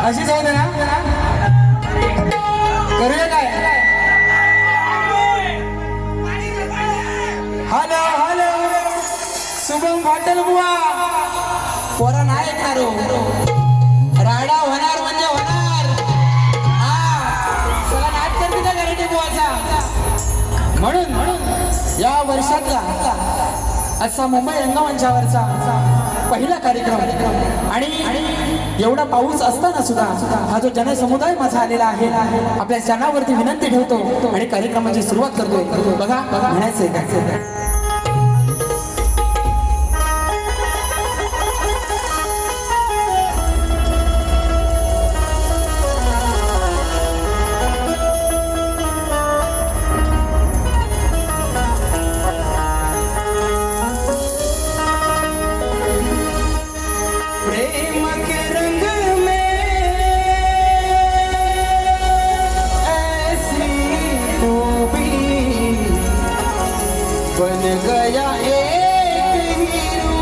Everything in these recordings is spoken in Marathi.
अशीच होते ना करूया काय हॅलो हॅलो शुभम पाटील बुवा पोरा नाही ऐकणार राडा होणार म्हणजे होणार हा चला नाट करते का गरटे बुवाचा म्हणून या वर्षातला असा मुंबई रंगमंचावरचा पहिला कार्यक्रम आणि एवढा पाऊस असताना सुद्धा हा जो जनसमुदाय माझा आलेला आहे आपल्या जनावरती विनंती ठेवतो आणि कार्यक्रमाची सुरुवात करतोय बघा म्हणायचंय काय बन गया एक हीरो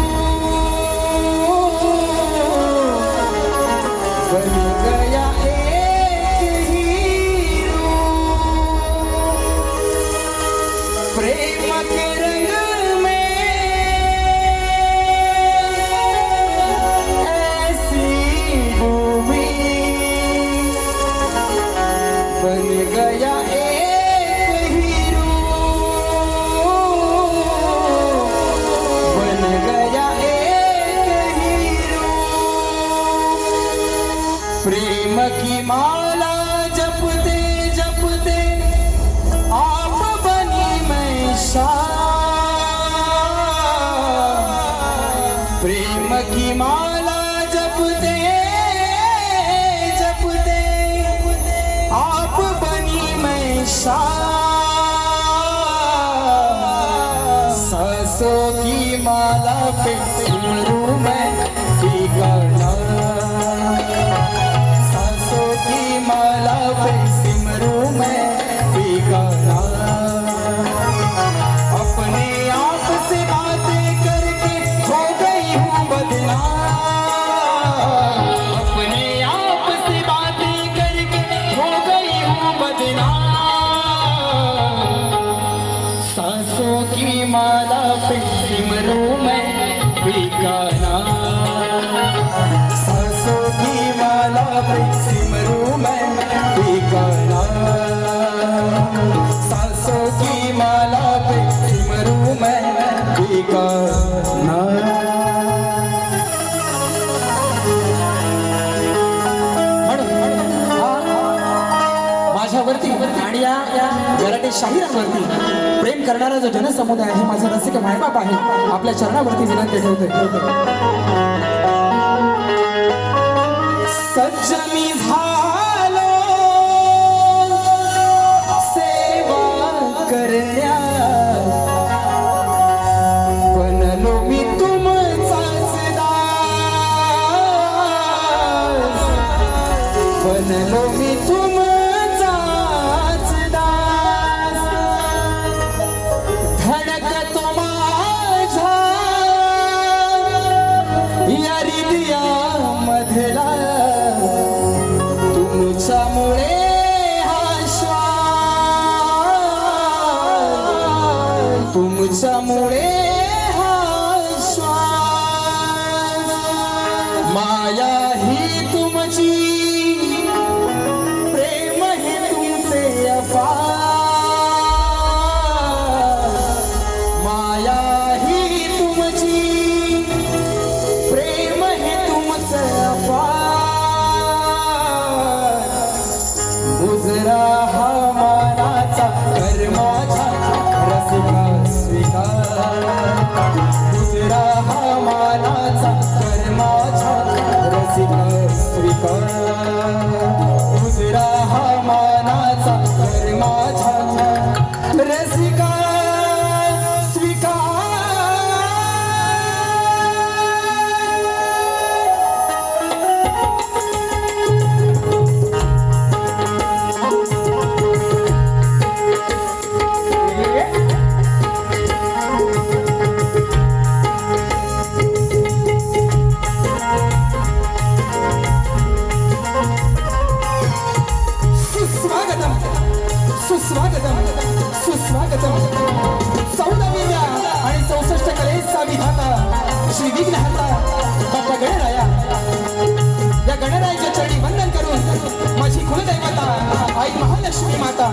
बन गया एक हीरो प्रेम के रंग में ऐसी भूमि बन गया प्रेम की माला जपते जपते आप बनी मैं शाह प्रेम की माला जपते जपते आप बनी मैं शाह सांसों की माला पे सिमरू मैं ठिकाना माला पे सिमरू मैं बेगाना अपने आप से बातें करके हो गई हूँ बदनाम अपने आप से बातें करके हो गई हूँ बदनाम सांसों की माला पे सिमरू मैं बेगाना सांसों की माला पे सिमरू मैं बेगाना सांसों की माला पे सिमरू मैं बेगाना माझ्यावरती आणि या मराठी शाहिरांवरती प्रेम करणारा जो जनसमुदाय आहे माझा रसिक मायबाप आहे आपल्या चरणावरती विनंती ठेवतोय सज्जनी झालो सेवा करण्या बनलो मी तुमचाच दास बनलो मी तुमचाच दास धडकतो माझ्या या हृदया मधला तुमच्यामुळे हा श्वास तुमच्यामुळे हा श्वास माया ही तुमची प्रेम हे तुमचे अपार माया ही तुमची प्रेम हे तुमचे अपार गुजरा हा मानाचा कर्माचा रसिका स्वीकार गुजरा हा मानाचा कर्माचा रसिका स्वीकार गुजरा हा मानाचा कर्माचा रसिका स्वीकार स्वागतम सुस्वागतम 14व्या आणि 64 कलेचा विधाता श्री विघ्नहर्ता बाप्पा गणराया, या गणरायाच्या चरणी वंदन करून माझी कुलदैवता आई महालक्ष्मी माता,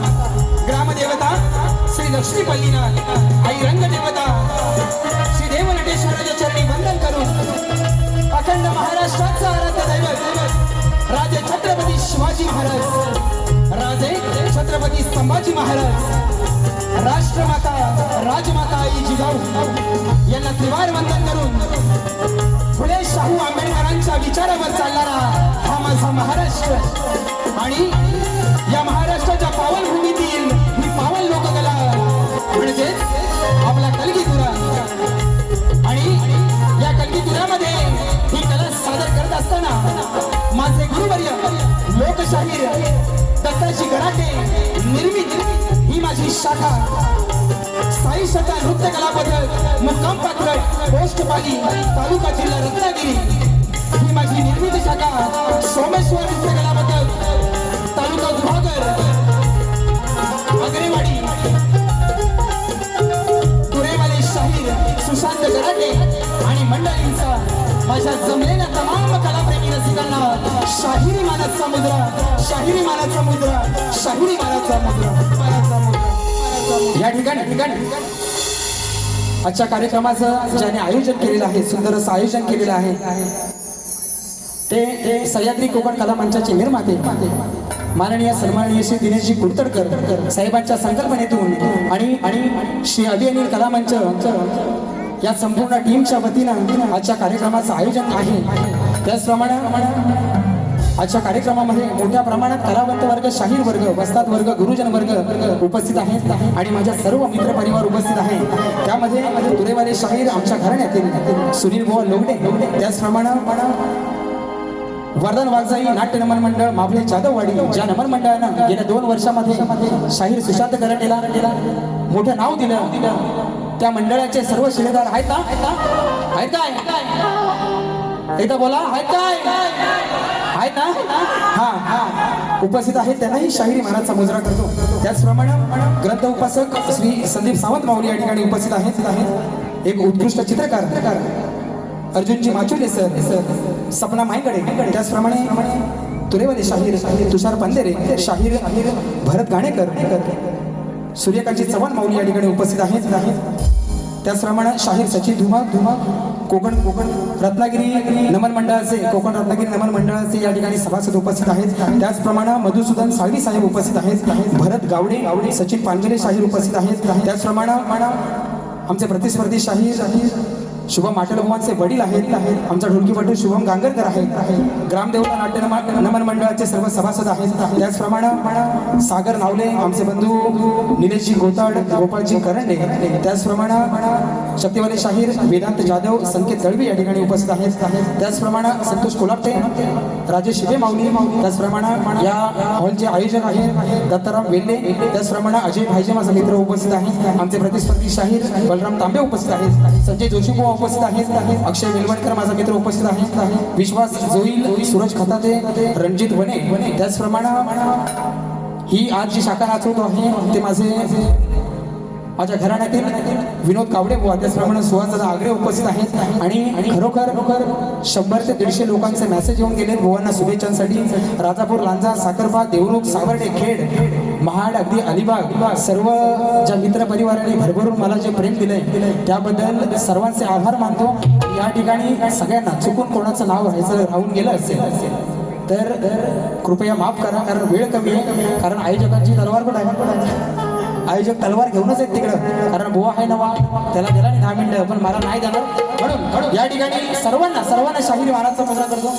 ग्रामदेवता श्री लक्ष्मी पल्लीनाथ, आई रंगदेवता श्री देवनटेश्वराच्या चरणी वंदन करून अखंड महाराष्ट्राचा आराध्य दैवत राजे छत्रपती शिवाजी महाराज, राजे छत्रपती संभाजी महाराज, राष्ट्रमाता राजमाता आई जिजाऊ यांना त्रिवार वंदन करून फुले शाहू आंबेडकरांच्या विचारावर चालणारा हा माझा महाराष्ट्र आणि या महाराष्ट्राच्या पावनभूमीतील ही पावन लोककला म्हणजेच आपला कलगीतुरा आणि या कलगीतुऱ्यामध्ये ही कला सादर करत असताना माझे गुरुवर्य लोकशाहीर दत्ताजी गराटे निर्मित ही माझी शाखा साई शता नृत्य कला पद्धत मुक्काम पात्र पोस्ट पाली तालुका जिल्हा रत्नागिरी ही माझी निर्मित शाखा सोमेश्वर नृत्य कला पद्धत तालुका गुहागर अग्रेवाडी तुरेवाले शाहीर सुशांत गराटे आणि मंडळींचा माझ्या जमलेल्या तमाम कलाप्रेमी रसिकांना शाहिरी मानाचा मुद्रा, शाहिरी मानाचा मुद्रा, शाहिरी मानाचा मुद्रा, मानाचा मुद्रा या ठिकाणी आजच्या कार्यक्रमाचं ज्याने आयोजन केलेलं आहे, सुंदर असं आयोजन केलेलं आहे ते सह्याद्री कोकण कला मंचाचे निर्माते माननीय सन्माननीय श्री दिनेशजी कुलतडकर साहेबांच्या संकल्पनेतून आणि श्री अभिअनिल कला मंच या संपूर्ण टीमच्या वतीनं आजच्या कार्यक्रमाचं आयोजन आहे. त्याचप्रमाणे आजच्या कार्यक्रमामध्ये मोठ्या प्रमाणात कलावंत वर्ग, शाहीर वर्ग, वस्ताद वर्ग, गुरुजन वर्ग उपस्थित आहेत आणि माझ्या सर्व मित्र परिवार उपस्थित आहे. त्यामध्ये तुरेवाले शाहीर आमच्या घराण्यातील सुनील बुवा लोगडे, त्याचप्रमाणे वर्धन वाघजाई नाट्य नमन मंडळ माभले जाधववाडी, ज्या नमन मंडळानं गेल्या 2 वर्षामध्ये शाहीर सुशांत गराटेला मोठं नाव दिलं, त्या मंडळाचे सर्व शिलेदार आहेत ना? आहेत काय? एकदा बोला, आहेत काय? आहेत ना? हा उपस्थित आहेत, त्यांनाही शाहिरी मानाचा मुजरा करतो. त्याचप्रमाणे ग्रंथ उपासक श्री संदीप सावंत माऊली या ठिकाणी उपस्थित आहेत. एक उत्कृष्ट चित्रकार अर्जुनजी माचुले सर, सपना माईकडे, त्याचप्रमाणे तुरेवाले शाहीर तुषार पंधेरे, शाहीर भरत गाणेकर, सूर्यकांची चव्हाण माऊली या ठिकाणी उपस्थित आहेत. त्याचप्रमाणे शाहीर सचिन धुमा कोकण रत्नागिरी नमन मंडळाचे, कोकण रत्नागिरी नमन मंडळाचे या ठिकाणी सभासद उपस्थित आहेत. त्याचप्रमाणे मधुसूदन साळवी साहेब उपस्थित आहेत. भरत गावडे, सचिन पांजरे शाहीर उपस्थित आहेत. त्याचप्रमाणे आमचे प्रतिस्पर्धी शाहीर शुभम माटलभुवांचे वडील आहेत. आमचा ढोलकीपटू शुभम गांगरकर आहेत. ग्रामदेवता नाट्य नमन मंडळाचे सर्व सभासद आहेत. त्याचप्रमाणे सागर नावले, आमचे बंधू निलेशजी गोताड, गोपाळजी करंडे, त्याचप्रमाणे शक्तिवाले शाहीर वेदांत जाधव, संकेत दळवी या ठिकाणी उपस्थित आहेत. त्याचप्रमाणे संतोष कोलापटे, राजेश शिबे माऊली, त्याचप्रमाणे या हॉलचे आयोजक आहेत दत्ताराम वेल्ले, त्याचप्रमाणे अजय भाईजे माझा मित्र उपस्थित आहेत. आमचे प्रतिस्पर्धी शाहीर बलराम तांबे उपस्थित आहेत. संजय जोशी उपस्थित आहेत. अक्षय वेलवणकर माझा मित्र उपस्थित आहे. विश्वास जोईल, सूरज खताते, रणजित वने, त्याचप्रमाणे ही आज जी शाखा नाचवतो आहे ते माझ्या घराण्यातील विनोद कावडे बुवा, त्याचप्रमाणे सुहास आग्रे उपस्थित आहेत. आणि खरोखर 100 ते 150 लोकांचे मेसेज येऊन गेले बुवांना शुभेच्छांसाठी. राजापूर, लांजा, साखरपा, देवरुख, सावर्डे, खेड, महाड, अगदी अलिबाग सर्व ज्या मित्र परिवाराने भरभरून मला जे प्रेम दिले त्याबद्दल सर्वांचे आभार मानतो. या ठिकाणी सगळ्यांना चुकून कोणाचं नाव राहून गेलं असेल तर कृपया माफ करा, कारण वेळ कमी आहे. कारण आयोजकांची तलवार कुठं आहे? आयोजक तलवार घेऊनच आहेत तिकडं, कारण बुवा आहे नवा, त्याला दिला नाही 10 मिनिटं, पण मला नाही देणार. म्हणून या ठिकाणी सर्वांना शाहिरी मानाचा मुजरा करतो.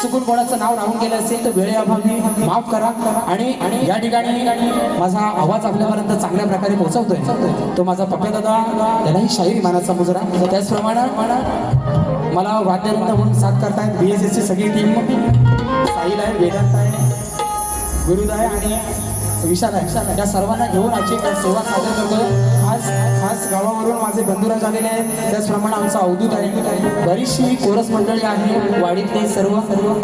चुकून कोणाचं नाव राहून गेलं असेल तर वेळेअभावी माफ करा. आणि या ठिकाणी माझा आवाज आपल्यापर्यंत चांगल्या प्रकारे पोहोचवतोय तो माझा पप्प्या दादा, त्यालाही शाहिरी मानाचा मुजरा. त्याचप्रमाणे मला वाद्यवृंद म्हणून साथ करतायत BSSची सगळी टीम, साहिल आहे, वेदांत आहे, गुरुद आहे आणि विशाल आहे. या सर्वांना घेऊन आजची सेवा सादर करतो. खास गावावरून माझे बंधुराज आलेले आहेत. त्याचप्रमाणे आमचा अवधूत आहे, बरीचशी कोरस मंडळी आहे, वाडीतले सर्व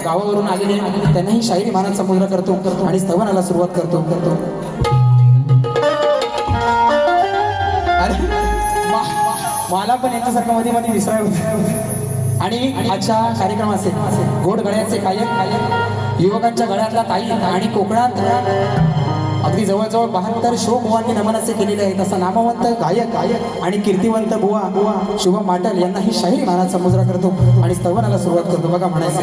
गावावरून आलेले, त्यांनाही शाहिरी मानाचा मुजरा करतो आणि स्तवनाला सुरुवात करतो. मला पण यांच्यासारखं मध्ये मध्ये विसराय होत. आणि आजच्या कार्यक्रमाचे गोड गळ्याचे गायक युवकांच्या गळ्यातला ताई आणि कोकणात अगदी जवळजवळ 72 शो बुवांनी नमन असे केलेले आहेत. असा नामवंत गायक आणि कीर्तिवंत बुवा शुभम माटल यांना ही शाहीर मानाचा मुजरा करतो आणि स्तवनाला सुरुवात करतो. बघा म्हणायचं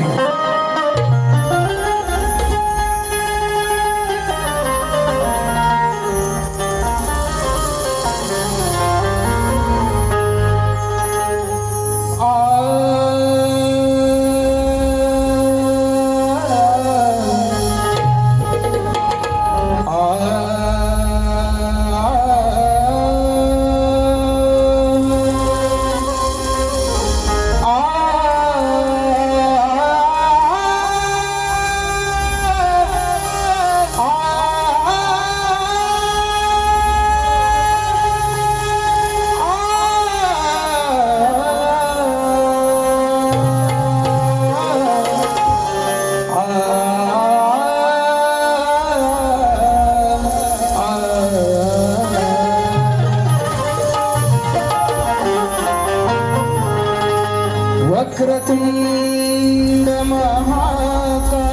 वक्रतुंड महाकाय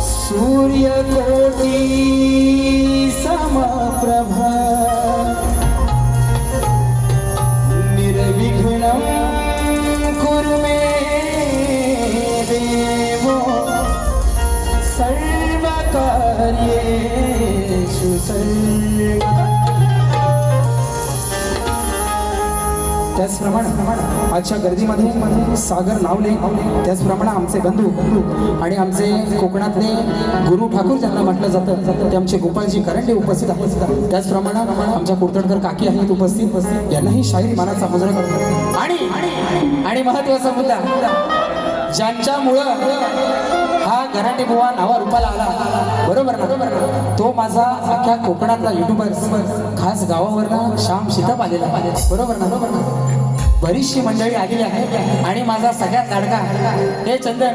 सूर्यकोटि समप्रभा निर्विघ्नं कुरु मे देवो सर्वकार्येषु सर्वदा. त्याचप्रमाणे आजच्या गर्दीमध्ये सागर नावले, त्याचप्रमाणे आमचे बंधू आणि आमचे कोकणातले गुरु ठाकूर ज्यांना म्हटलं जातं ते आमचे गोपाळजी करंडे उपस्थित आहेत. त्याचप्रमाणे आमच्या कुर्तडकर काकी आहेत उपस्थित, यांनाही शाहीर मानाचा मुजरा करतो. आणि महत्वाचा मुद्दा ज्यांच्यामुळं हा गराटे बुवा नावा रूपाला आला, बरोबर ना, तो माझा अख्ख्या कोकणातला युट्यूबर खास गावावरनं श्याम शितप आलेला, बरोबर ना. बरीचशी मंडळी आलेली आहे आणि माझा सगळ्यात लाडका हे चंदन,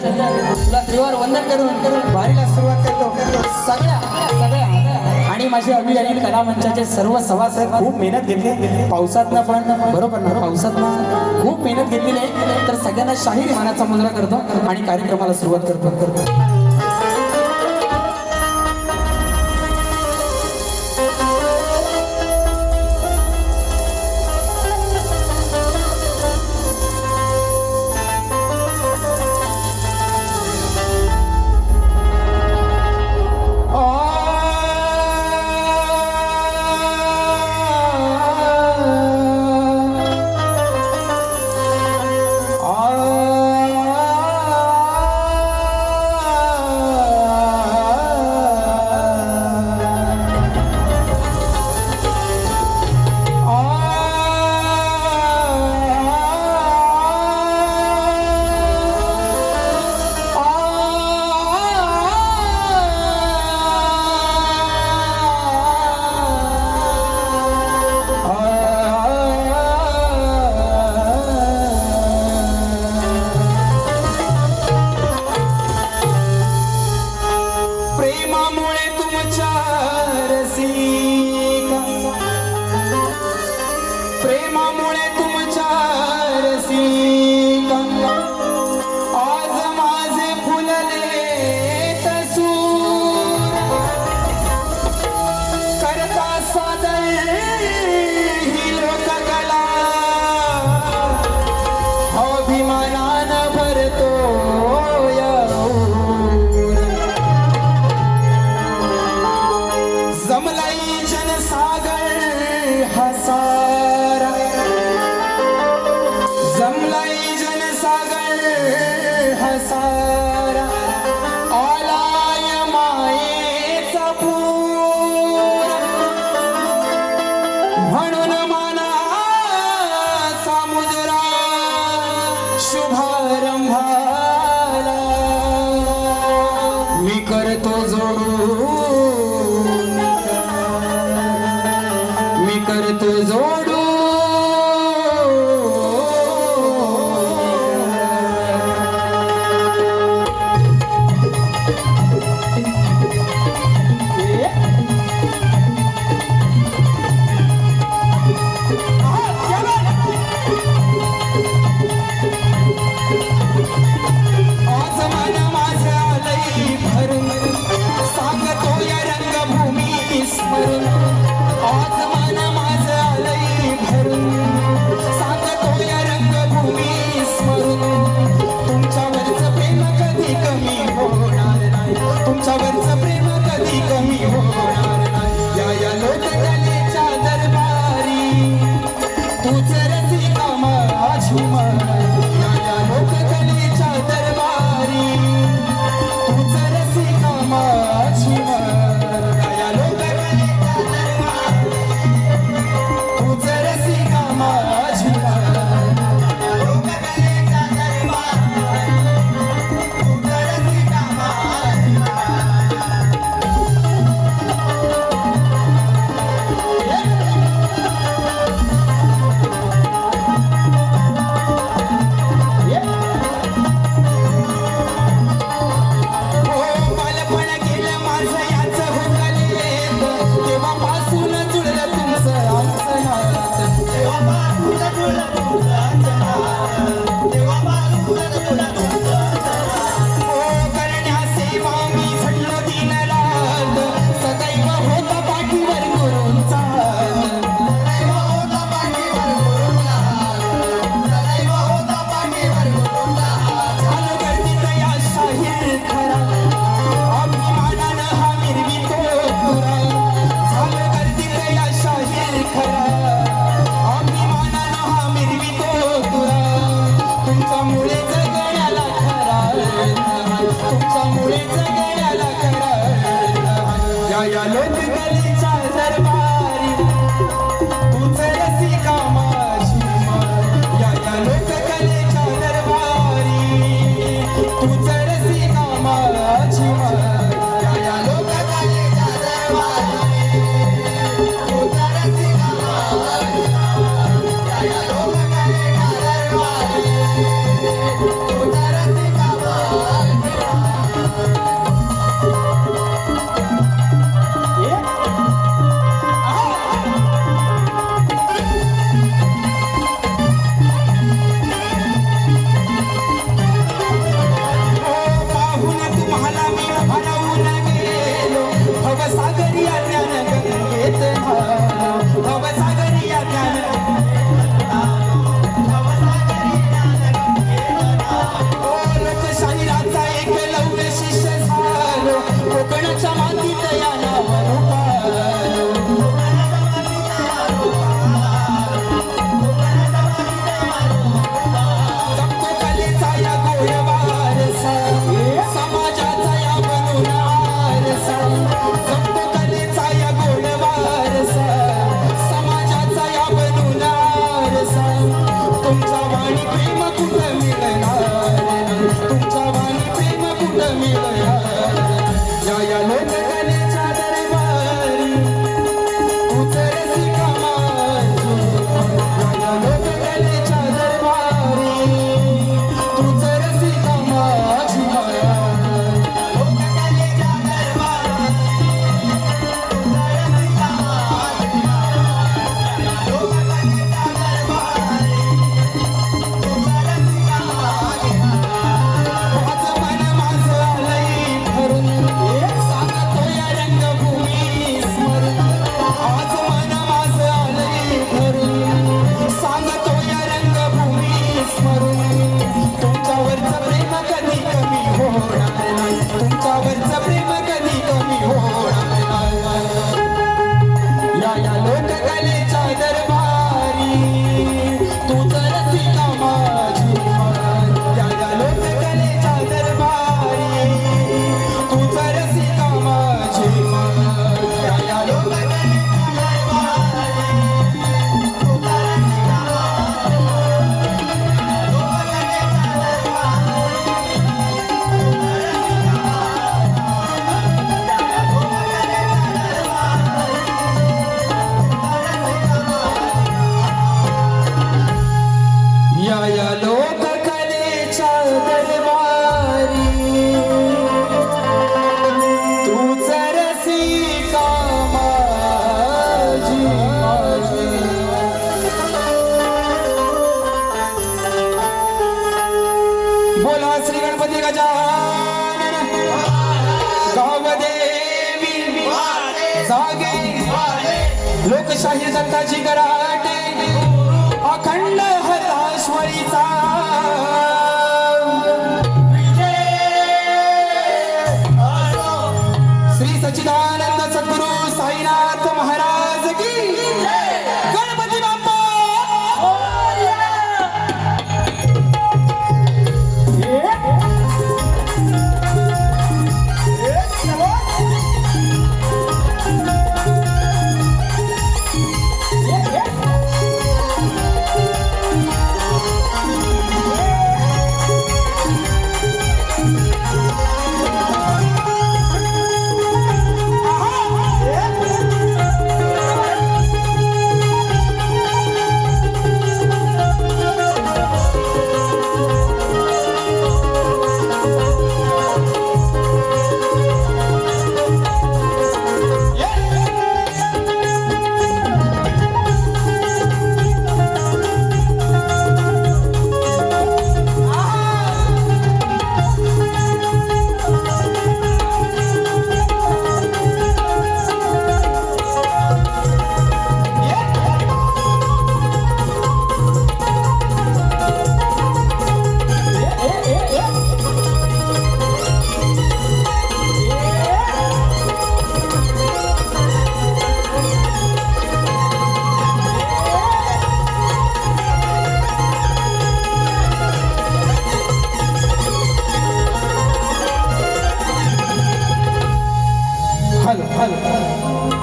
तुला त्रिवार वंदन करून वारीला सुरुवात करतो. सगळ्या आणि माझे अभियानील कला मंचाचे सर्व सभासद खूप मेहनत घेतली पावसातनं, पण बरोबर ना, पावसातनं खूप मेहनत घेतलेली आहे. तर सगळ्यांना शाहीर मानाचा मुजरा करतो आणि कार्यक्रमाला सुरुवात करतो. स्मरून आज मन माझं आलंय भरून सांगतोय रंगभूमी स्मरून तुमच्यावरचं प्रेम कधी कमी होणार नाही तुमच्यावरचं प्रेम कधी कमी होणार नाही या लोककलेच्या दरबारी तूच रसिका माझी मन या लोककलेच्या दरबारी तूच रसिका माझी मन या लोककलेच्या दरबारी तूच रसिका माझी मन या लोककलेच्या दरबारी तूच रसिका माझी बालपण गेलं माझं याच होतलेत तेव्हापासून जुळलं तुमचं आमचं नातं तेव्हापासून जुळलं तुमचं नातं तेव्हापासून जुळलं तुमचं नातं करण्या सेवा मी झडलो दिन रात सदैव होता पाठीवर गुरूंचा सदैव होता पाठीवर गुरूंचा सदैव होता पाठीवर गुरूंचा झालं गर्दीत या शाहीर खरा अभिमानानं हा मिरवितो तुरा झालं गर्दीत या शाहीर खरा अभिमानानं हा मिरवितो तुरा तुमच्यामुळे जगण्याला खरा तुमच्यामुळे जगण्याला खरा या लोककलेच्या दरबारी तूच रसिका माझी मन या लोककलेच्या दरबारी तूच रसिका माझी मन या लोककलेच्या दरबारी तूच रसिका माझी मन या लोककलेच्या दरबारी तूच रसिका माझी पाहून तुम्हाला मी हरवून गेलो भवसागरी या ज्ञान गंगेत न्हालो भवसागरी या ज्ञान लोकशाहीराचा एकलव्य शिष्य झालो कोकणाच्या मातीत या नावावर पालो जगतो कलेचा या गोड वारसा समाजाचा या बनून आरसा जगतो कलेचा या गोड वारसा समाजाचा या बनून आरसा तुमचा वाणी प्रेम कुठं मिळणार तुमचा वाणी प्रेम कुठं मिळणार या लोककलेच्या दरबारी तूच रसिका माझी या लोककलेच्या दरबारी तूच रसिका माझी लोककलेच्या दरबारी तूच रसिका माझी लोककलेच्या दरबारी तूच रसिका माझी माझं मन माझं आलंय भरून सांगतोय रंगभूमी स्मरून आज मन माझं आलंय भरून सांगतोय रंगभूमी स्मरून तुमच्यावरचं प्रेम कधी कमी होणार नाही तुमच्यावरचं प्रेम कधी कमी होणार नाही या लोककलेच्या दरबारी तूच रसिका माझी मन या लोककलेच्या दरबारी तूच रसिका माझी मन या लोककलेच्या दरबारी तूच रसिका या लोककलेच्या दरबारी तूच रसिका माझी बोला श्री गणपती गजानन गावदेवी जागे लोकशाही दत्ताची कराटे अखंड हताश्वरीचा श्री सच्चिदानंद सद्गुरु साईनाथ महाराज की गणपती बाप्पा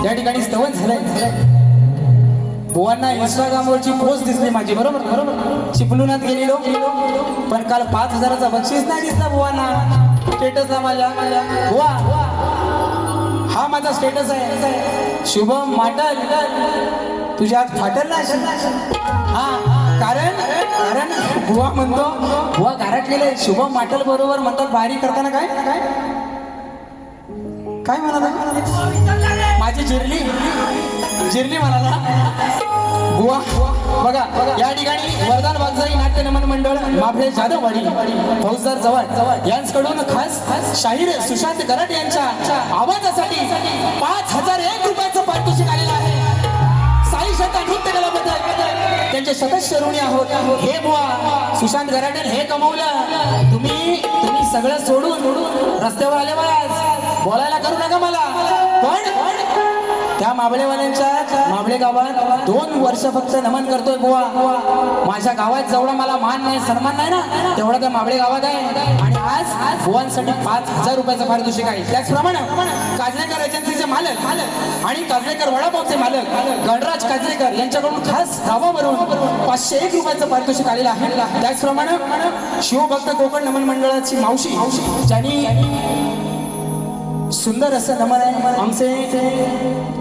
या ठिकाणी स्तवन झालंय. बुवांना इंस्टाग्रामवरची पोस्ट दिसली माझी, बरोबर बरोबर चिपलुनात गेलेलो, पण काल 5,000चा बक्षीस नाही दिसला बुवांना स्टेटसला माझ्या. बुवा हा माझा स्टेटस आहे. शुभम माटल तुझ्या हात फाटल ना. हा कारण बुवा म्हणतो, बुवा घरात गेले शुभम माटल बरोबर म्हणतात बारी करताना काय काय म्हणाला माझी जिरली म्हणाला. बुवा बघा या ठिकाणी वरदान वागजाई नाट्य नमन मंडळ माफळे जाधववाडी फौजदार जवळ यांच्याकडून खास शाहीर सुशांत गराट यांच्या आवाजासाठी 5,001 रुपयाचं पारितोषिक आलेलं आहे. साई शता नृत्य कलाबद्दल त्यांचे सदस्य ऋणी आहोत. हे बुवा सुशांत गराटे हे कमवलं. तुम्ही सगळं सोडून रस्त्यावर आले आज बोलायला करू नका मला. पण त्या माबळे गावात 2 वर्ष फक्त नमन करतोय बुवा. माझ्या गावात जेवढा मला मान नाही सन्मान नाही ना तेवढा त्या माबळे गावात आहे. आणि आज बुवांसाठी 5,000 रुपयाचं पारितोषिक आहे. त्याचप्रमाणे काजळेकर एजन्सीचे मालक आणि काजळेकर वडापावचे मालक गणराज काजळेकर यांच्याकडून खास गावावरून 501 रुपयाचं पारितोषिक आलेलं आहे. त्याचप्रमाणे शिवभक्त कोकण नमन मंडळाची मावशी ज्यांनी सुंदर असं नमन आहे आमचे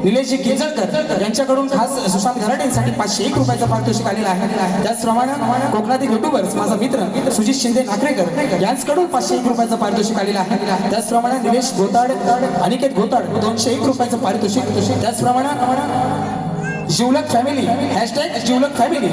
निलेशजी केजळकर यांच्याकडून खास सुशांत गराटेंसाठी 501 रुपयाचं पारितोषिक आलेलं आहे. त्याचप्रमाणे कोकणातील युट्यूबर्स माझा मित्र सुजित शिंदे नाकरेकर यांच्याकडून 501 रुपयाचं पारितोषिक आलेलं आहे. त्याचप्रमाणे निलेश गोताड अनिकेत गोताड 201 रुपयाचं पारितोषिक. त्याचप्रमाणे जिवलक फॅमिली #जिवलक फॅमिली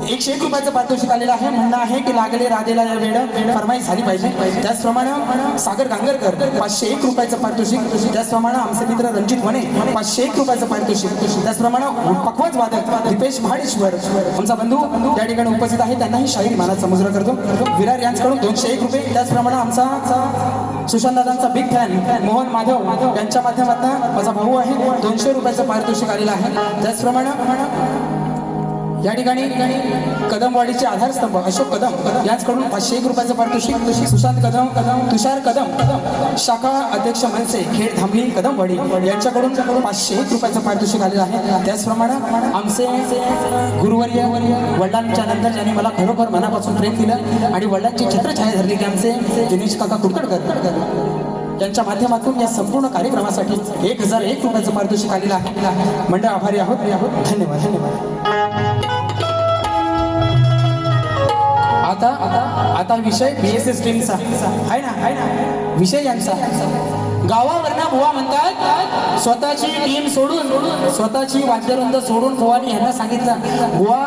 101 रुपयाचं पारितोषिक आलेलं आहे. म्हणणं आहे की लागले राधेला वेळ फरमाईश झाली पाहिजे. त्याचप्रमाणे सागर गांगरकर 501 रुपयाचं पारितोषिक. त्याचप्रमाणे आमचे मित्र रणजित वने 501 रुपयाचं पारितोषिक. त्याचप्रमाणे पखवाज वादक दीपेश महाडेश्वर आमचा बंधू त्या ठिकाणी उपस्थित आहे, त्यांनाही शाहीर मानाचा मुजरा करतो. विरार यांच्याकडून 201 रुपये. त्याचप्रमाणे आमचा सुशांत दादांचा बिग फॅन मोहन माधव यांच्या माध्यमातून माझा भाऊ आहे 200 रुपयाचं पारितोषिक आलेलं आहे. त्याचप्रमाणे या ठिकाणी कदमवाडीचे आधारस्तंभ अशोक कदम यांच्याकडून 501 रुपयाचं पारितोषिक. सुशांत कदम तुषार कदम शाखा अध्यक्ष मनसे खेड धामली कदमवाडी यांच्याकडून 501 रुपयाचं पारितोषिक आलेलं आहे. त्याचप्रमाणे आमचे गुरुवर्य वडिलांच्या नंतर ज्यांनी मला खरोखर मनापासून प्रेम दिलं आणि वडिलांची छत्रछाया धरली की आमचे दिनेश काका कुडकडकर यांच्या माध्यमातून या संपूर्ण कार्यक्रमासाठी 1,001 रुपयाचं पारितोषिक आलेलं आहे. मंडळ आभारी आहोत. धन्यवाद. आता विषय BSS टीमचा आहे ना विषय यांचा. गावावरना बुवा म्हणतात स्वतःची टीम सोडून स्वतःची वाद्यवृंद सोडून बुवानी यांना सांगितलं बुवा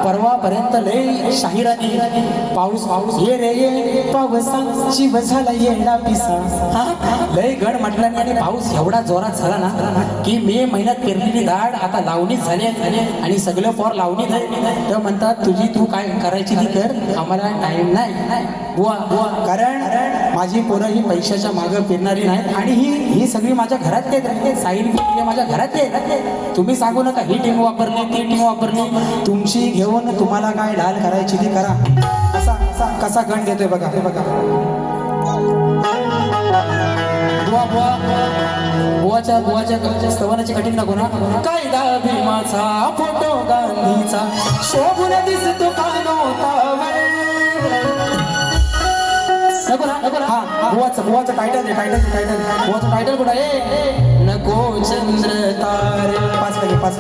परवापर्यंत लय शाहिरानी पाऊस पाऊस ये रे ये पावसा शिव झाला येडा पिसा लय गड म्हटल्याने आणि पाऊस एवढा जोरात झाला ना की मे महिन्यात पेरलेली झाड आता लावणीच झाली आणि सगळं पोर लावणीत आहे तर म्हणतात तुझी तू काय करायची ती कर आम्हाला टाइम नाही बुवा कारण माझी पोरं ही पैशाच्या मागं फिरणारी नाहीत आणि ही सगळी माझ्या घरात येत साईन माझ्या घरात येत तुम्ही सांगू नका ही टीम वापरली ती टीम वापरली तुमची घेऊन तुम्हाला काय ढाल करायची ती करा कसा गण देतोय बघा बुवाच्या स्तवनाची कठीण नको ना कायदा भीमाचा फोटो गांधीचा शोभून दिसतो बुवाचं टायटल बुवाचं टायटल कुठं आहे नको चंद्र तारे पाच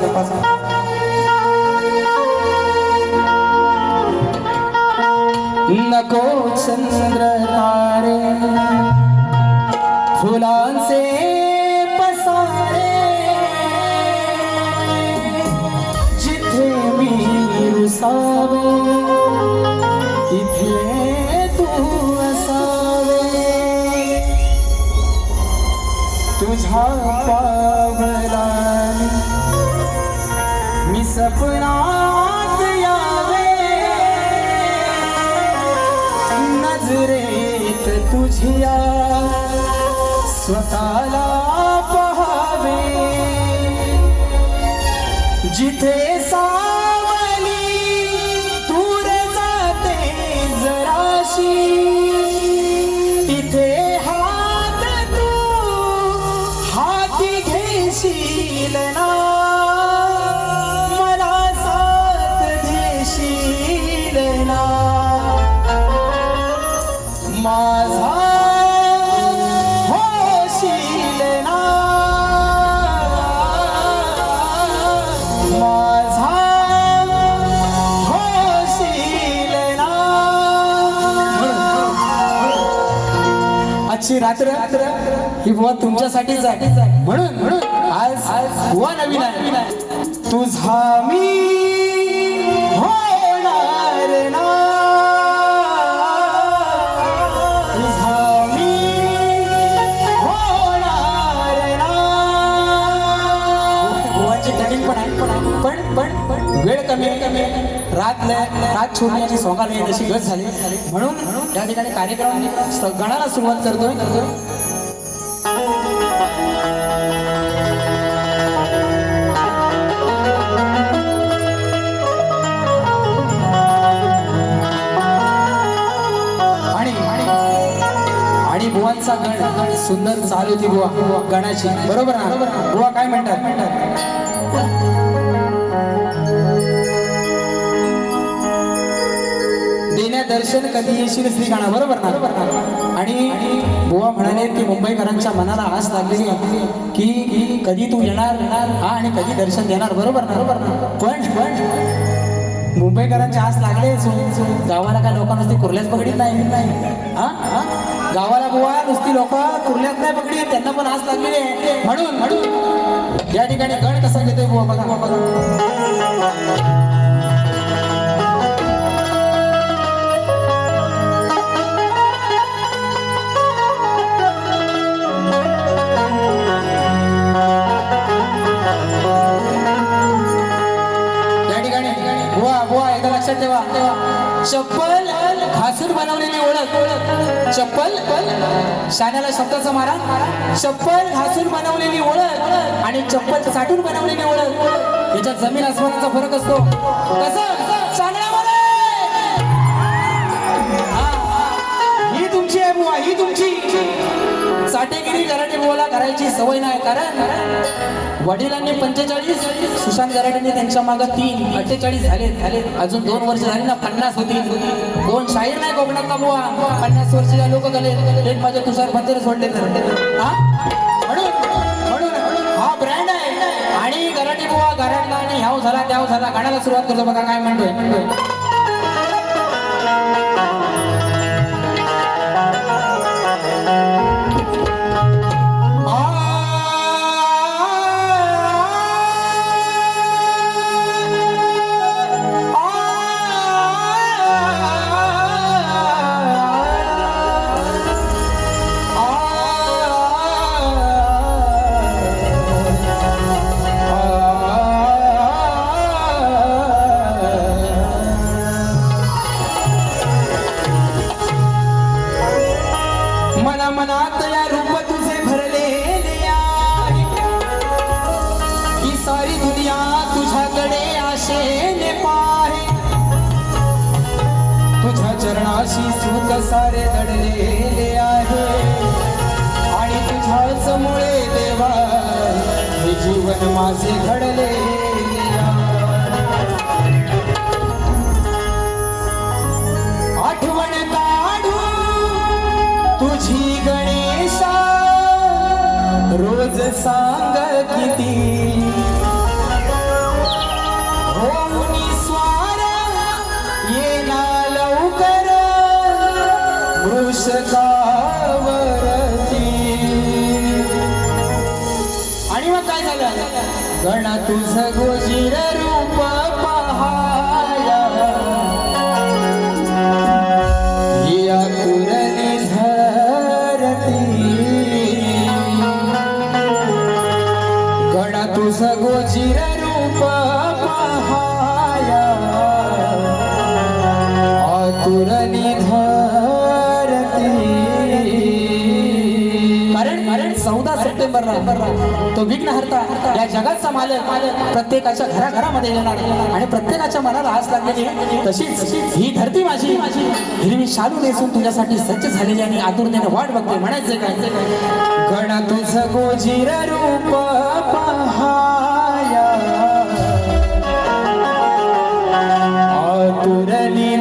नको चंद्र तारे फुलांचे पसारे जिथे मी रुसावे तिथे तू असावे तुझ्या पावला मी सपनात यावे नजरेत तुझ्या स्वतःला पहावे जिथे सावली दूर जाते जराशी तिथे हात तू हाती घेशील ना मला साथ देशील ना माझा आजची रात्र ही बुवा तुमच्यासाठीच आहे म्हणून आज बुवा नवीन आहे तुझा मी होणार ना तुझा मी होणार ना बुवाची कठीण पण आहे पण वेळ कमी रात छोटी आणि सोंगाला येत अशी गत झाली म्हणून या ठिकाणी कार्यक्रम गणाला सुरुवात करतोय आणि बुवांचा गण सुंदर चालू होती बुवा गणाची बरोबर ना बुवा काय म्हणतात देण्या दर्शन कधी येशील श्री गाणं बरोबर ना आणि बुवा म्हणाले की मुंबईकरांच्या मनाला आस लागली की कधी तू येणार हा आणि कधी दर्शन देणार बरोबर ना पण मुंबईकरांची आस लागले गावाला काय लोक नुसती कुर्ल्याच पकडीत नाही हा गावाला बुवा नुसती लोक कुर्ल्यात नाही पकडीत त्यांना पण आस लागलेली आहे म्हणून या ठिकाणी गण कसा घेतोय बुवा बघा बुवा एकदा लक्षात ठेवा चप्पल घासून बनवलेली ओळख चप्पल शाण्याला शब्दाचा मारा चप्पल घासून बनवलेली ओळख आणि चप्पल साठून बनवलेली ओळख याच्यात जमीन आसमानाचा फरक असतो कसं शाण्यामध्ये ही तुमची आहे बुवा ही तुमची साठेगिरी गराटे बुवाला करायची सवय नाही कारण वडिलांनी 45 सुशांत गराटेंनी त्यांच्या मागं 3 48 झाले अजून 2 वर्ष झाली ना 50 होतील कोण शाहीर नाही कोकणात ना बुवा 50 वर्षाचे लोक गेले एक माझे तुषार बंदर सोडले तर म्हणून हा ब्रँड आहे आणि गराटे बुवा गराटला आणि ह्याव झाला त्याव झाला गाण्याला सुरुवात करतो बघा काय म्हणतोय सारे दडलेले आहे आणि तुझ्याच मुळे देवा हे जीवन माझे घडले आठवण काढू तुझी गणेशा रोज सांग किती होऊनी स्वार येना लवकर वृषकावरती आणि मग काय झालं गणा तुझं गोजीर रूप पहाया या तुरनी धरती गणा तुझं गोजीर रूप पहाया आतुरनी धरती कारण 14 सप्टेंबरला तो विघ्नहर्ता या जगाचा मालक प्रत्येकाच्या घराघरामध्ये येणार आणि प्रत्येकाच्या मनाला आस लागलेली तशीच ही धरती माझी हिरवी शालू नेसून तुझ्यासाठी सज्ज झालेली आणि आतुरतेने वाट बघते म्हणायचं काय गणा तुझं गोजीर रूप पहाया आतुरनी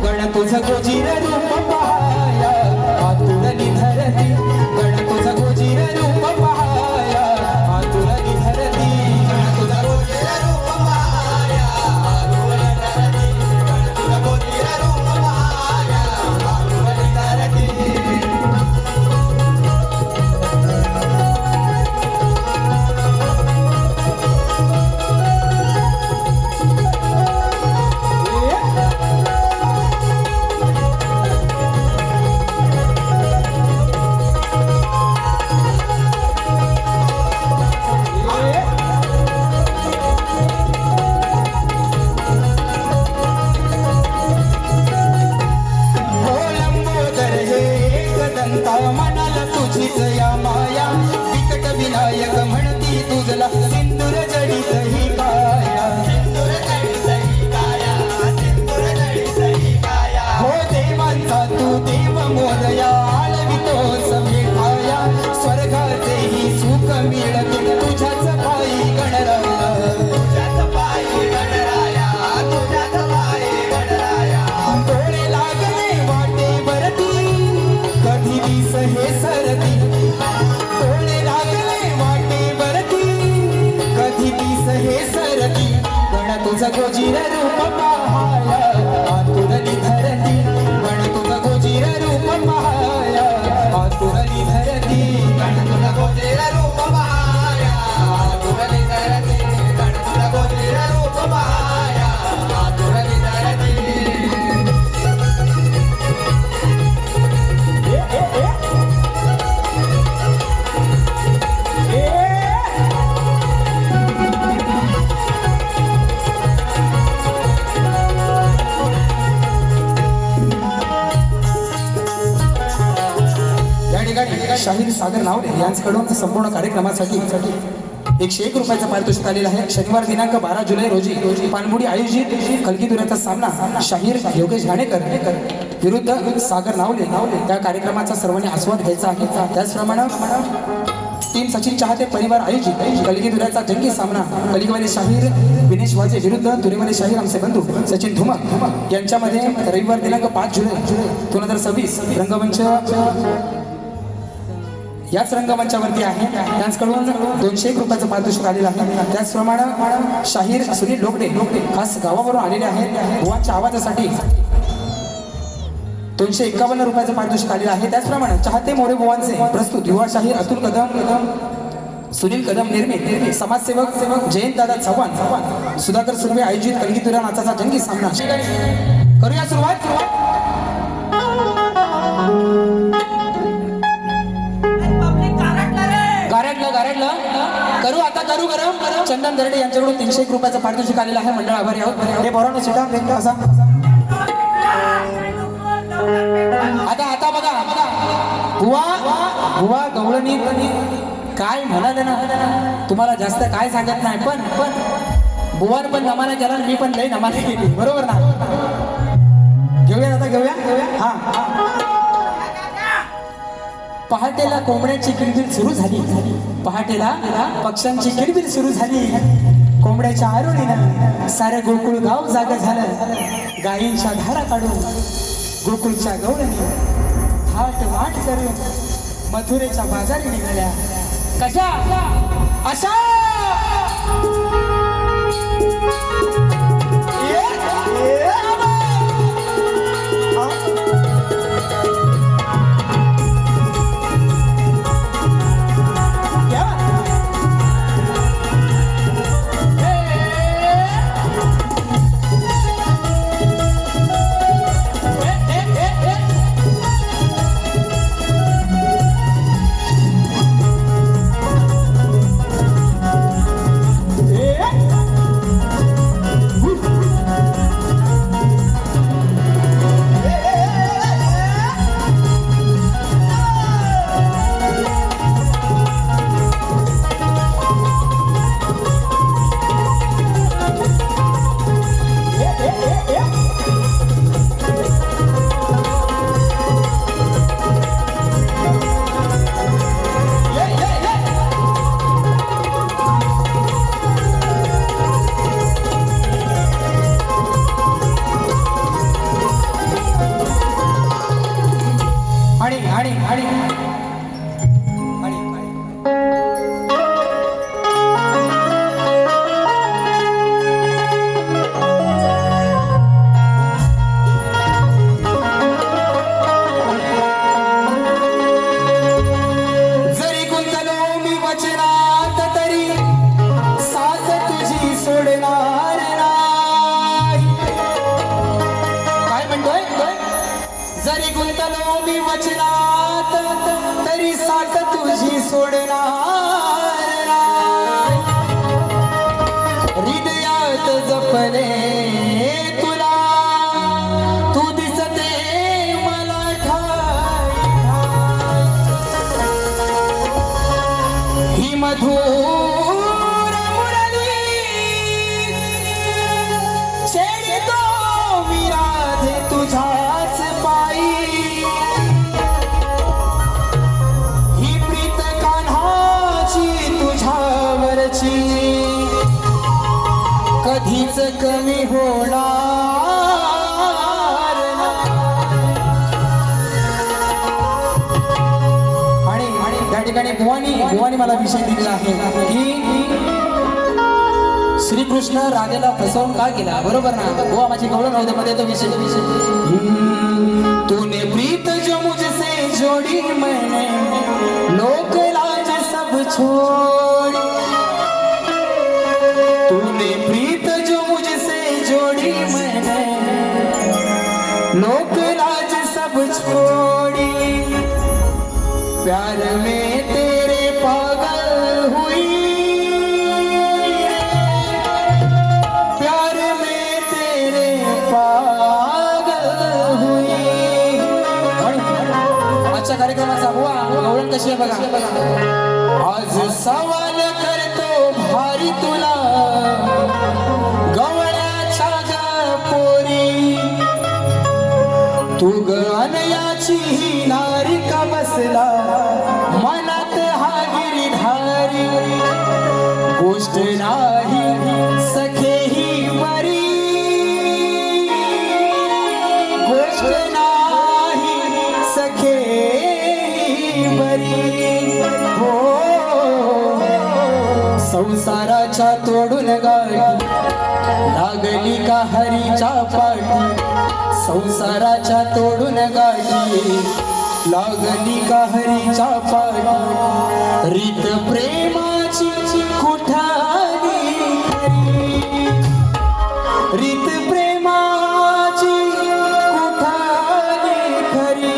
गण तुझं गोजीर रूप पहाया आतुरनी धरती गण तुझं गोजीर रूप पहाया आतुरनी धरती गण तुझं गोजीर रूप पहाया आतुरनी धरती गण तुझं गोजीर रूप पहाया आतुरनी धरती मनाला तुझीच या माया विकट विनायक म्हणती तुझला सिंदूर जडीत ही काया हो देवांचा तू देव मोरया आळवितोच मिठाया स्वर्गाचे ही सुख मिळते तुझ्याच पायी गणराया डोळे लागले वाटे वरती कधी दिस हे सरती डोळे लागले वाटे वरती कधी दिस हे सरती गण तुझं गोजीर रूप पहाया आतुरनी धरती गण तुझं गोजीर रूप पहाया आतुरनी धरती गण तुझं गोजीर रूप पहाया आतुरनी धरती गण तुझं गोजीर रूप पहाया आतुरनी धरती शाहीर सागर नावले यांच्याकडून संपूर्ण कार्यक्रमासाठी 101 रुपयाचं पारितोषिक आलेलं आहे शनिवार दिनांक 12 जुलै रोजी पानबुडी आयोजित कलगीधुराचा सामना शाहीर योगेश घाणेकर विरुद्ध सागर नावले त्या कार्यक्रमाचा सर्वांनी आस्वाद घ्यायचा आहे त्याचप्रमाणे टीम सचिन चाहते परिवार आयोजित कलगीधुराचा जंगी सामना कलिगवाले शाहीर विनेश वाजे विरुद्ध तुरेवाले शाहीर आमचे बंधू सचिन धुमक यांच्यामध्ये रविवार दिनांक 5 जुलै 2026 रंगमंच याच रंगमंचावरती आहे त्यांच्याकडून 201 रुपयाचं पारितोषिक आलेलं आहे त्याचप्रमाणे शाहीर सुनील लोकडे खास गावावरून आलेले आहेत बुवांच्या आवाजासाठी 251 रुपयाचं पारितोषिक आलेलं आहे. त्याचप्रमाणे चाहते मोरे बुवांचे प्रस्तुत युवा शाहीर अतुल कदम, सुनील कदम निर्मित समाजसेवक जयंत दादा चव्हाण, सुधाकर सुर्वे आयोजित कलगीतुरा नाचाचा जंगी सामना. करूया सुरुवात. गारटलं करू आता करू गरम. चंदन दर्डे यांच्याकडून 301 रुपयाचं पारितोषिक आलेलं आहे. मंडळ आभारी आहोत. हे बोरानो सीटा असा. आता बघा बुवा गवळणी काय म्हणाले ना, तुम्हाला जास्त काय सांगत नाही, पण बुवान पण नमाना केला, मी पण लई नमाना केली, बरोबर ना. घेऊया हा. पहाटेला कोंबड्याची किलबिल सुरू झाली, पहाटेला पक्ष्यांची किलबिल सुरू झाली. कोंबड्याच्या आरोळीनं सारं गोकुळ गाव जाग झालं. गायींच्या धारा काढून गोकुळच्या गवळणी थाट वाट करून मथुरेच्या बाजारी निघाल्या. कशा अशा जरी गुंतलो मी वचनात तरी साथ तुझी सोडणार नाही. हृदयात जपले तुला तू दिसते मला ठाई ही मधुर मुरली छेडतो मी राधे तुझ्याच पायी. ही प्रीत कान्हाची तुझ्यावरची कधीच कमी होणार नाही. आणि त्या ठिकाणी बुवानी मला विषय दिलेला आहे की श्रीकृष्ण राधेला फसवून का केला, बरोबर ना. बुवा माझी गवळण नव्हते मध्ये तो विषय तूने प्रीत जो मुझसे जोड़ी मैंने लोक लाज सब छोड़. तूने प्रीत जो मुझसे जोड़ी मैंने लोक लाज सब छोड़ी. प्यार में तेरे पागल हुई, प्यार में तेरे पागल हुई. आजच्या कार्यक्रमाचा बुवा गवळण कशी आहे बघा. आज सवाल करतो भारी तुला गवळ्याच्या ग पोरी. तू ग अनयाची ही नारी का बसला मनात हा गिरिधारी. गोष्ट नाही सखे ही बरी, गोष्ट नाही सखे ही बरी. हो संसार संसाराच्या तोडून गाठी लागली का हरीच्या पाठी संसाराच्या तोडून गाठी लागली का हरीच्या पाठी रीत प्रेमाची कुठाली खरी रीत प्रेमाची कुठाली खरी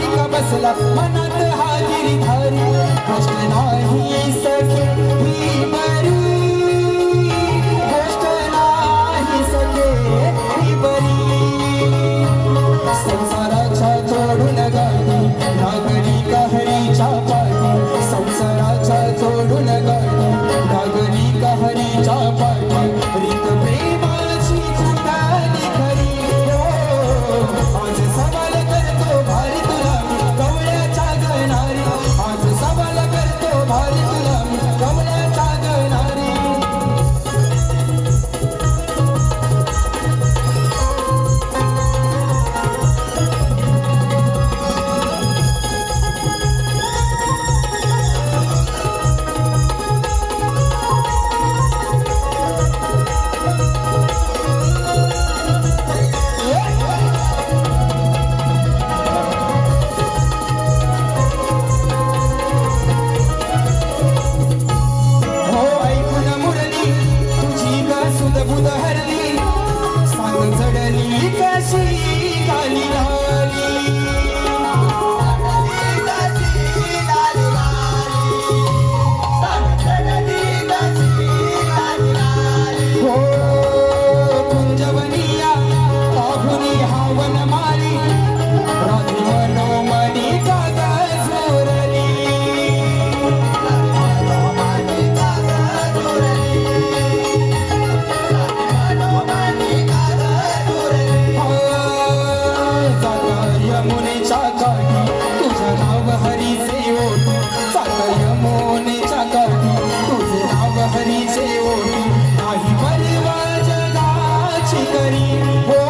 मनात हा गिरीधारी गोष्ट नाही सखे ही बरी गोष्ट नाही सखे ही बरी संसाराच्या तोडून गाठी लागली का हरीच्या पाठी संसाराच्या तोडून गाठी लागली का हरीच्या पाठी रीत प्रेमाची कुठाली खरी आज सवाल करतो भारी तुला कवळ्याच्या गणारी आज सवाल करतो भारी तुला कवळ्याच्या गणारी बुध हरली सांग चढली कशी काली लाली हो कुंजवनिया पाहुनी हावन मारी राधी मनोमनी कागद चोरली यमुनेच्या काठी तुझं नाव हरीचे ओठ चाल यमुनेच्या काठी तुझे नाव हरीचे ओठ नाही परिवा जगाची करी हो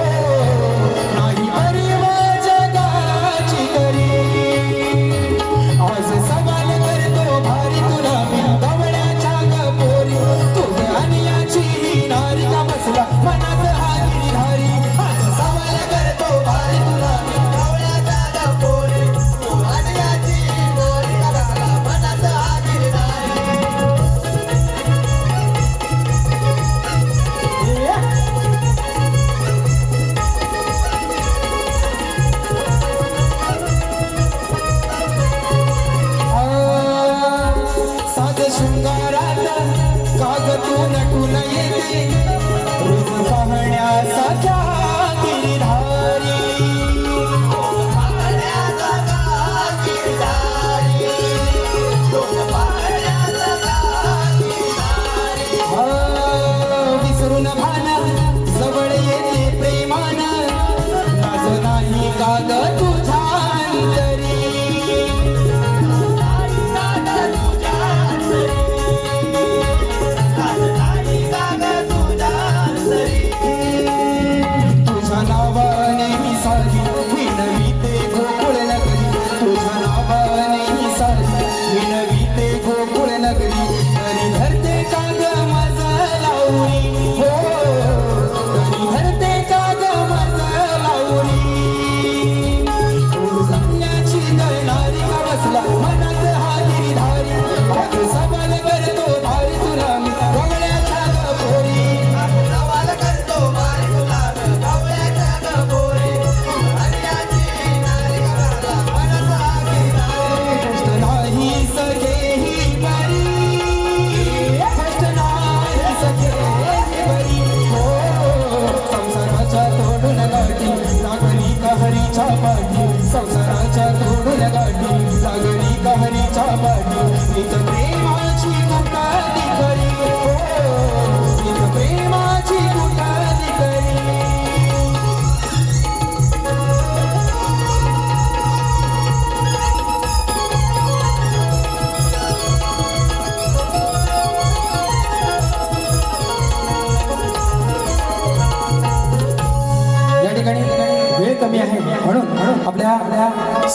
नाही परिवा जगाची करी आज सवाल करतो भारी तुला कवळ्याच्या गपोरी तुझे अन्याची नारी का बसला मनात हा गिरीधारी आज सवाल करतो भारी तुला कवळ्याच्या गपोरी तू अन्याची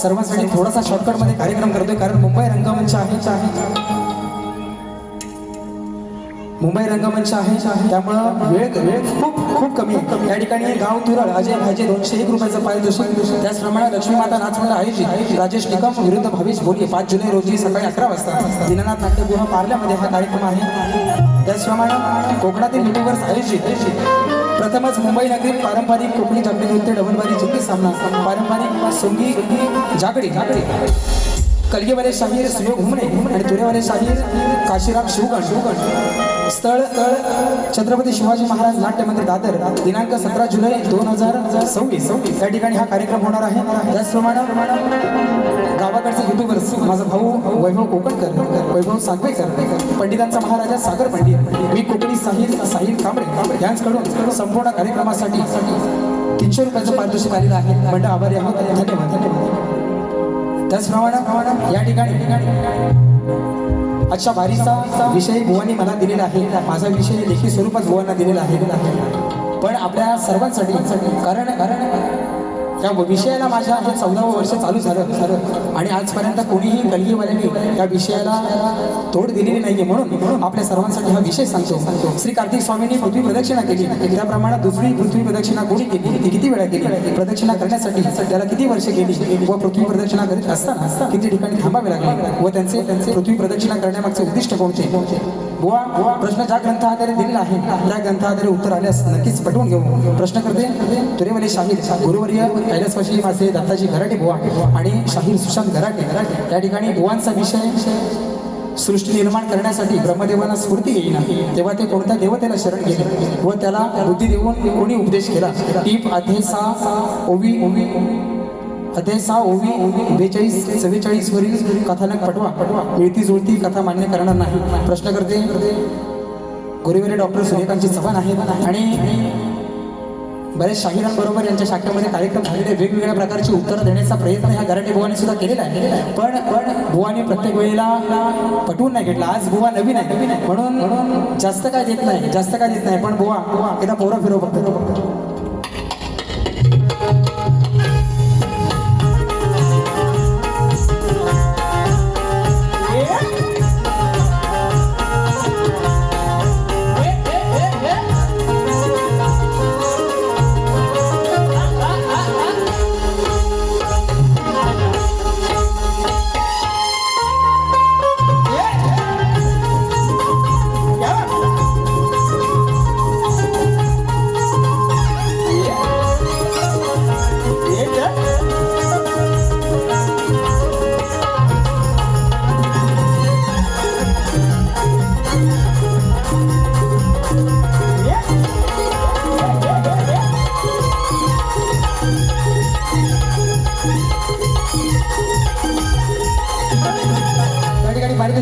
सर्वांसाठी थोडासा शॉर्टकटमध्ये कार्यक्रम करतोय, कारण मुंबई रंगमंच आहे मुंबई रंगमंच आहे, त्यामुळं वेळ खूप खूप कमी आहे. या ठिकाणी गाव तुरळ अजय भाईचे 201 रुपयाचं पारितोषिक. त्याचप्रमाणे लक्ष्मी माता नाचमंडळ आयोजित राजेश निकम विरुद्ध भावेश बोले 5 जुलै रोजी सकाळी 11 वाजता दीनानाथ नाट्यगृह पार्ल्यामध्ये हा कार्यक्रम आहे. त्याचप्रमाणे कोकणातील युट्यूबर्स आयोजित प्रथमच मुंबई नगरीत पारंपरिक कोकणी जागडी नृत्य डबलबारी जिंकली सामना पारंपरिक सोंगी जागडी कलगीवाले शाहीर सुयोग घुमणे आणि तुरेवाले शाहीर काशीराम शिवगण. स्थळ छत्रपती शिवाजी महाराज नाट्य मंदिर दादर. दिनांक 17 जुलै 2026 या ठिकाणी हा कार्यक्रम होणार आहे. त्याचप्रमाणे गावाकडचे युट्यूबर्स माझा भाऊ वैभव कोकणकर, वैभव सागवेकर, पंडितांचा महाराजा सागर पंडित, मी कोकणी साहिल कांबळे यांच्याकडून संपूर्ण कार्यक्रमासाठी 300 रुपयाचं पारितोषिक आलेलं आहे. मंडळ आभारी आहोत. धन्यवाद. त्याचप्रमाणे या ठिकाणी आजच्या वारीचा विषय बुवांनी मला दिलेला आहे. माझा विषय लेखी स्वरूपात बुवांना दिलेला आहे. पण आपल्या सर्वांसाठी कारण या विषयाला माझ्या हे 14वं वर्ष चालू झालं आणि आजपर्यंत कोणीही कलगीवाल्यांनी या विषयाला तोड दिलेली नाहीये. म्हणून आपल्या सर्वांसाठी हा विषय सांगतो. श्री कार्तिक स्वामींनी पृथ्वी प्रदक्षिणा केली, त्याप्रमाणे दुसरी पृथ्वी प्रदक्षिणा कोणी केली, ती किती वेळा केली, प्रदक्षिणा करण्यासाठी त्याला किती वर्ष गेली व पृथ्वी प्रदक्षिणा करीत असताना किती ठिकाणी थांबावे लागले व त्यांचे पृथ्वी प्रदक्षिणा करण्यामागचे उद्दिष्ट कोणते. बुवा प्रश्न ज्या ग्रंथाद्वारे दिलेला आहे त्या ग्रंथाद्वारे उत्तर आल्यास नक्कीच पटवून घेऊ. प्रश्न करते तुरेवाले शाहीर गुरुवर्य कैलासवासी माझे दत्ताजी घराटे बुवा आणि शाहीर सुशांत घराटे. या ठिकाणी बुवांचा विषय सृष्टी निर्माण करण्यासाठी ब्रह्मदेवाला स्फूर्ती येईना तेव्हा ते कोणत्या देवतेला शरण गेले व त्याला बुद्धी देऊन कोणी उपदेश केला. टीप अध्याय 6 ओवी 42-44 वरील कथानक पटवा. मिळती जुळती कथा मान्य करणार नाही. प्रश्न करते गुरुवेरे डॉक्टर सूर्यकांतची चव्हाण आहे आणि बरेच शाहिरांबरोबर यांच्या शाखेमध्ये कार्यक्रम झालेले वेगवेगळ्या प्रकारची उत्तरं देण्याचा प्रयत्न ह्या घराटे बुवांनी सुद्धा केलेला आहे. पण बुवांनी प्रत्येक वेळेला पटवून नाही घेतला. आज बुवा नवीन आहे म्हणून जास्त काय देत नाही. पण बुवा एकदा पोरं फिरव फक्त.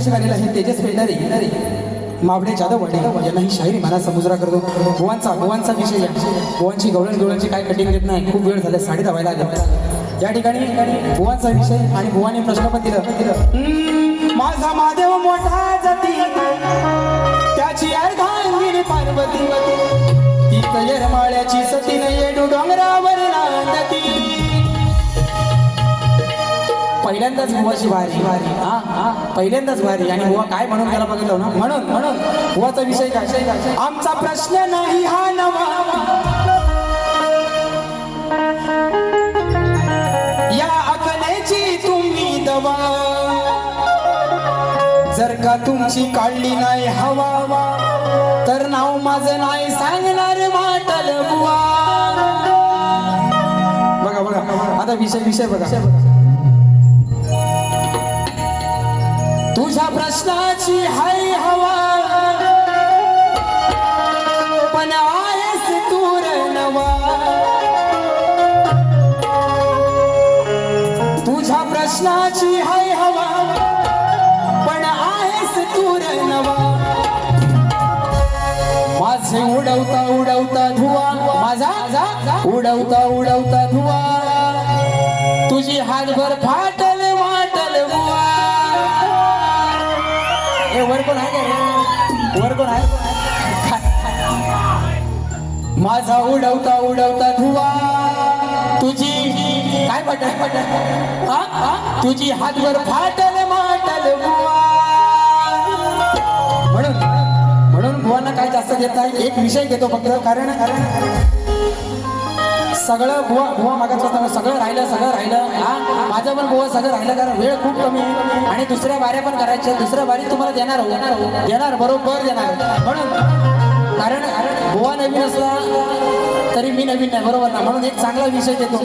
आलेला आहे तेजस पेंढारे मावडे जाधववाडी यांना ही शाहिरी मनाचा मुजरा करतो. बुवांचा विषय बुवांची गवळणची काय कटिंग देत नाही. खूप वेळ झाला 10:30 व्हायला आले. या ठिकाणी बुवांचा विषय आणि बुवाने प्रश्न पण दिलं. माझा महादेव मोठा जाती त्याची अर्धांगिनी पार्वती ती कयरमाळ्याची सती न येडू डोंगरावर नांदती. पहिल्यांदाच बुवाची वारी पहिल्यांदाच वारी आणि बुवा काय म्हणून त्याला बघितलं ना म्हणून बुवाचा विषय काय. आमचा प्रश्न नाही हा नवा या अकलेची तुम्ही दवा जर का तुमची काढली नाही हवा तर नाव माझं नाही सांगणार वाटल बुवा. बघा आता विषय बघा. तुझ्या प्रश्नाची हाय हवा पण आहेस तूर नवा. तुझ्या प्रश्नाची हाय हवा पण आहेस तूर नवा. माझे उडवता धुवा माझा उडवता धुवा तुझी हातभर फाटल वाटल बुवा. वर कोण आहे माझा उडवता धुवा तुझी काय तुझी हातवर फाटल माटल बुवा. म्हणून बुवांना काय जास्त देत नाही, एक विषय घेतो फक्त. कारण सगळं बुवा मागायचं असताना सगळं राहिलं. हा माझं पण बुवा सगळं राहिलं, कारण वेळ खूप कमी आहे आणि दुसऱ्या बाऱ्या पण करायच्या. दुसऱ्या बारी तुम्हाला देणार बरोबर देणार. म्हणून कारण बुवा नवीन असला तरी मी नवीन नाही, बरोबर ना. म्हणून एक चांगला विषय देतो.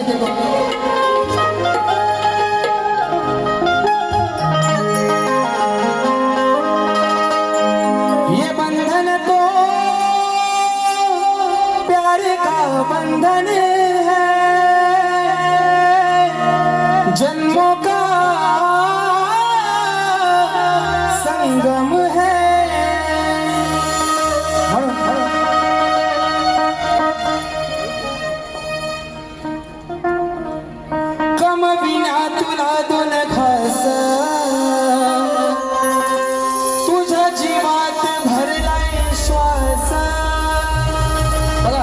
ये बंधन तो प्यार का बंधन है, जन्मों का संगम है. कम विना तुला दोन घास, तुझ्या जीवात भरलाय श्वास. बघा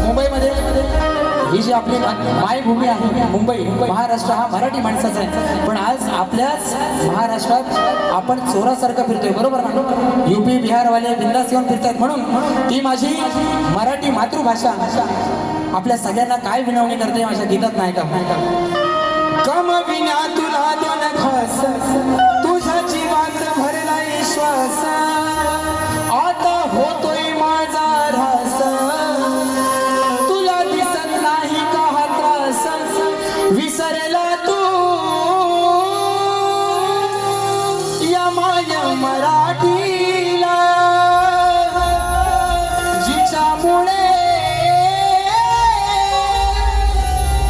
मुंबईमध्ये ही जी आपली मायभूमी आहे, मुंबई महाराष्ट्र हा मराठी माणसाचा आहे. पण आज आपल्याच महाराष्ट्रात आपण चोरासारखं फिरतोय, बरोबर ना. युपी बिहारवाले बिंदास येऊन फिरतात. म्हणून ती माझी मराठी मातृभाषा आपल्या सगळ्यांना काय विनवणी करते माझ्या गीतात नाही का. कम विना तुला दोन घास, तुझ्या जीवात भरलाय श्वास. आता होतोय माझा ऱ्हास, तुला दिसत नाही का हा त्रास. विसरला तू या माय मराठीला, जिच्यामुळे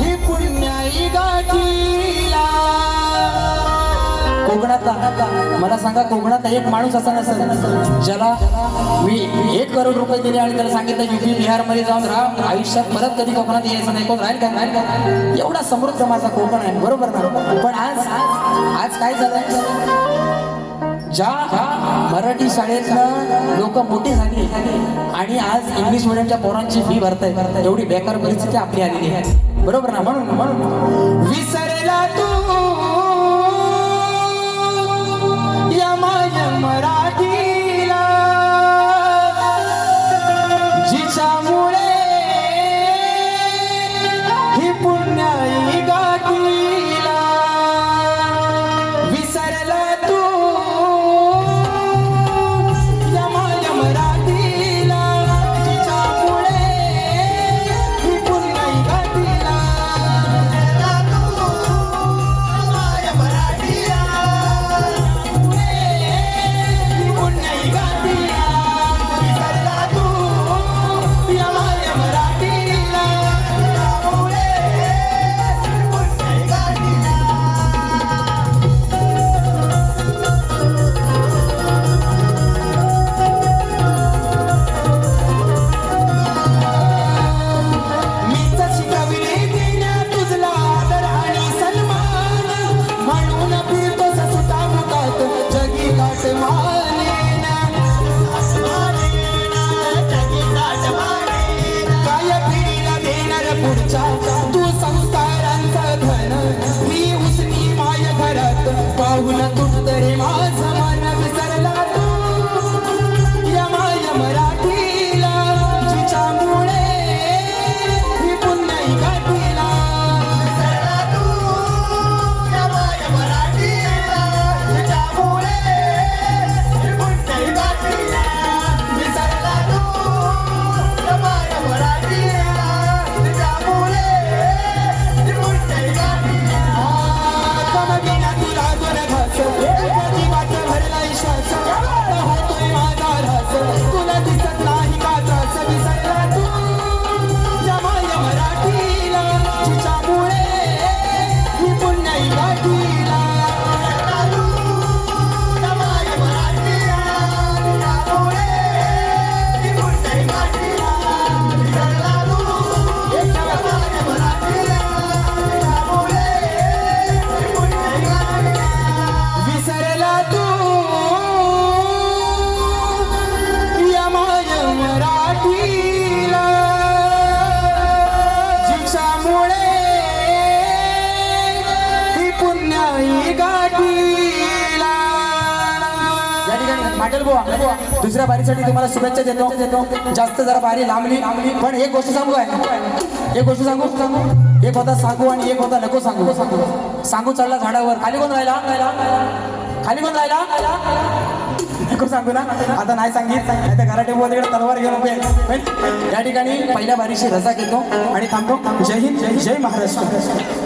ही पुण्याई गाठीला. कोकणातला मला सांगा, कोकणातला एक माणूस असा नसेल ज्याला मी 1 करोड रुपये दिले आणि त्याला सांगितलं युपी बिहारमध्ये जाऊन राहा, आयुष्यात परत कधी कोकणात यायचं नाही. कोण राहील का? एवढा समृद्ध माझा कोकण आहे, बरोबर ना. पण आज काय झालं, ज्या मराठी शाळेतनं लोक मोठी झाली आणि आज इंग्लिश मिडियमच्या पोरांची फी भरतायत, एवढी बेकार परिस्थिती आपली आलेली आहे, बरोबर ना. म्हणून विसरला तू या माझ्या मराठीला, जिच्यामुळे ही पुण्याई गाठीला. विसरला तू या माझ्या मराठीला, जिच्यामुळे ही पुण्याई गाठीला. पाटील बुवा दुसऱ्या बारीसाठी तुम्हाला शुभेच्छा देतो. जास्त जरा बारी लांबली पण एक गोष्ट सांगू काय, एक गोष्ट सांगू, एक होता सांगू आणि एक होता नको सांगू. सांगू चढला झाडावर, खाली कोण राहिला, खाली कोण राहिला, नको सांगू ना. आता नाही सांगित नाही तर घराटे बुवा तिकडे तलवार घेऊन उभे आहेत. पण या ठिकाणी पहिल्या बारीशी रजा घेतो आणि थांबतो. जय हिंद, जय महाराष्ट्र.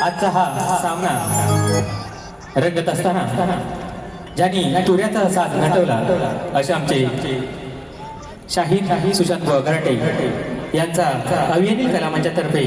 आजचा हा सामना रंगत असताना ज्यांनी तुऱ्याचा साथ नटवला असे आमचे शाहीर सुशांत गराटे यांचा अभियानी कला मंचातर्फे